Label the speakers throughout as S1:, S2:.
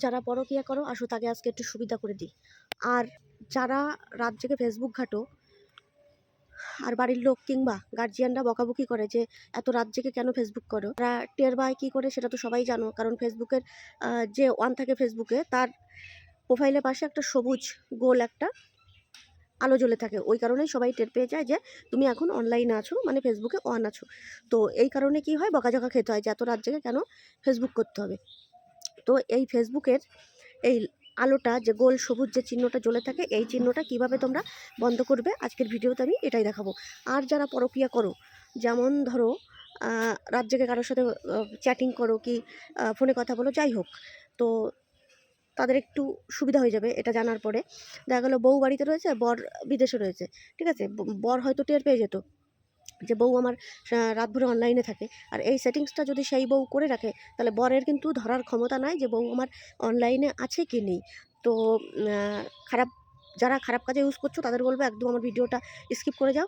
S1: যারা পরকীয়া করো আসো তাকে আজকে একটু সুবিধা করে দিই। আর যারা রাত জেগে ফেসবুক ঘাঁটো আর বাড়ির লোক কিংবা গার্জিয়ানরা বকাবকি করে যে এত রাত জেগে কেন ফেসবুক করো, তারা টের পায় কী করে সেটা তো সবাই জানো। কারণ ফেসবুকের যে অন থাকে ফেসবুকে, তার প্রোফাইলের পাশে একটা সবুজ গোল একটা আলো জ্বলে থাকে। ওই কারণেই সবাই টের পেয়ে যায় যে তুমি এখন অনলাইনে আছো, মানে ফেসবুকে অন আছো। তো এই কারণে কি হয়, বকাঝকা খেতে হয় যে এত রাত জেগে কেন ফেসবুক করতে হবে। তো এই ফেসবুকের এই আলোটা, যে গোল সবুজ যে চিহ্নটা জ্বলে থাকে, এই চিহ্নটা কিভাবে তোমরা বন্ধ করবে আজকের ভিডিওতে আমি এটাই দেখাবো। আর যারা পরকীয়া করো, যেমন ধরো রাত জেগে কারোর সাথে চ্যাটিং করো কি ফোনে কথা বলো, যাই হোক, তো তাদের একটু সুবিধা হয়ে যাবে এটা জানার পরে। দেখা গেলো বউ বাড়িতে রয়েছে, বর বিদেশে রয়েছে, ঠিক আছে, বর হয়তো টের পেয়ে যেত যে বউ আমার রাত ভরে অনলাইনে থাকে। আর এই সেটিংসটা যদি সেই বউ করে রাখে, তাহলে বরের কিন্তু ধরার ক্ষমতা নাই যে বউ আমার অনলাইনে আছে কি নেই। তো খারাপ, যারা খারাপ কাজে ইউজ করছো তাদের বলবো একদম আমার ভিডিওটা স্কিপ করে যাও।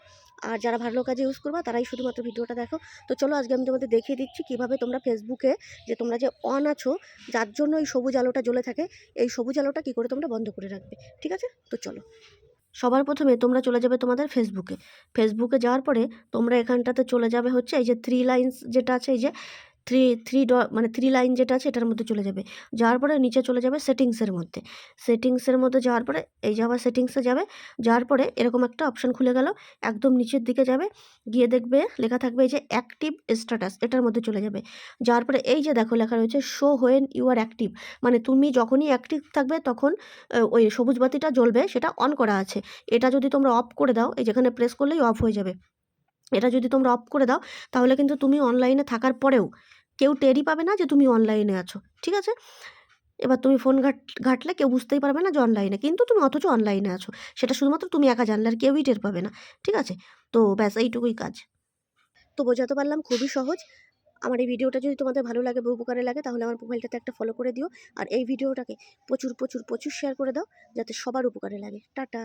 S1: আর যারা ভালো কাজে ইউজ করবা তারাই শুধুমাত্র ভিডিওটা দেখো। তো চলো আজকে আমি তোমাদের দেখিয়ে দিচ্ছি কীভাবে তোমরা ফেসবুকে যে তোমরা যে অন আছো, যার জন্য এই সবুজ আলোটা জ্বলে থাকে, এই সবুজ আলোটা কী করে তোমরা বন্ধ করে রাখবে। ঠিক আছে, তো চলো। সবার প্রথমে তোমরা চলে যাবে তোমাদের ফেসবুকে। ফেসবুকে যাওয়ার পরে তোমরা এখানটাতে চলে যাবে হচ্ছে এই যে থ্রি লাইন্স যেটা আছে, এই যে থ্রি থ্রি মানে থ্রি লাইন যেটা আছে এটার মধ্যে চলে যাবে। যাওয়ার পরে নিচে চলে যাবে সেটিংসের মধ্যে। সেটিংসের মধ্যে যাওয়ার পরে এই যে আবার সেটিংসে যাবে। যাওয়ার পরে এরকম একটা অপশান খুলে গেল, একদম নিচের দিকে যাবে, গিয়ে দেখবে লেখা থাকবে এই যে অ্যাক্টিভ স্ট্যাটাস, এটার মধ্যে চলে যাবে। যাওয়ার পরে এই যে দেখো লেখা রয়েছে show when you are active, মানে তুমি যখনই অ্যাক্টিভ থাকবে তখন ওই সবুজ বাতিটা জ্বলবে, সেটা অন করা আছে। এটা যদি তোমরা অফ করে দাও, এই যেখানে প্রেস করলেই অফ হয়ে যাবে, এটা যদি তোমরা অফ করে দাও তাহলে কিন্তু তুমি অনলাইনে থাকার পরেও কেউ টেরই পাবে না যে তুমি অনলাইনে আছো। ঠিক আছে, এবার তুমি ফোন ঘাঁটলে কেউ বুঝতেই পারবে না যে অনলাইনে, কিন্তু তুমি অথচ অনলাইনে আছো। সেটা শুধুমাত্র তুমি একা জানলে, আর কেউই টের পাবে না। ঠিক আছে, তো ব্যাস এইটুকুই কাজ। তো বোঝাতে পারলাম, খুবই সহজ। আমার এই ভিডিওটা যদি তোমাদের ভালো লাগে বা উপকারে লাগে, তাহলে আমার প্রোফাইলটাতে একটা ফলো করে দিও। আর এই ভিডিওটাকে প্রচুর প্রচুর প্রচুর শেয়ার করে দাও, যাতে সবার উপকারে লাগে। টাটা।